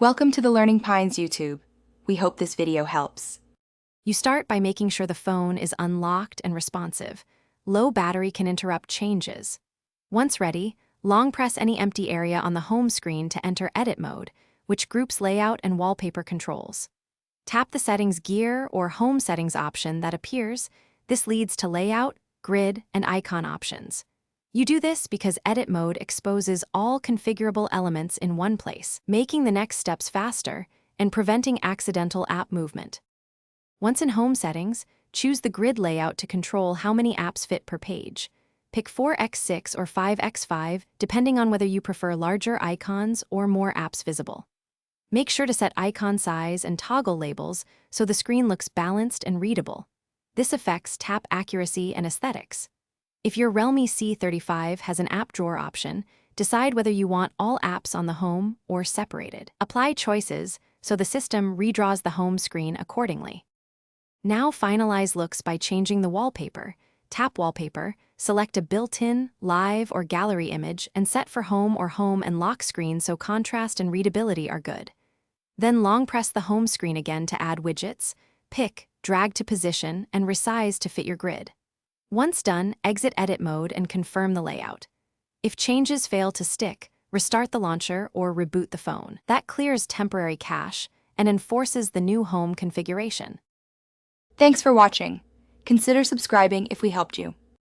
Welcome to the Learning Pines YouTube. We hope this video helps. You start by making sure the phone is unlocked and responsive. Low battery can interrupt changes. Once ready, long press any empty area on the home screen to enter edit mode, which groups layout and wallpaper controls. Tap the settings gear or home settings option that appears. This leads to layout, grid, and icon options. You do this because edit mode exposes all configurable elements in one place, making the next steps faster and preventing accidental app movement. Once in home settings, choose the grid layout to control how many apps fit per page. Pick 4x6 or 5x5, depending on whether you prefer larger icons or more apps visible. Make sure to set icon size and toggle labels so the screen looks balanced and readable. This affects tap accuracy and aesthetics. If your Realme C35 has an app drawer option, decide whether you want all apps on the home or separated. Apply choices so the system redraws the home screen accordingly. Now finalize looks by changing the wallpaper. Tap Wallpaper, select a built-in, live, or gallery image, and set for home or home and lock screen so contrast and readability are good. Then long press the home screen again to add widgets. Pick, drag to position, and resize to fit your grid. Once done, exit edit mode and confirm the layout. If changes fail to stick, restart the launcher or reboot the phone. That clears temporary cache and enforces the new home configuration. Thanks for watching. Consider subscribing if we helped you.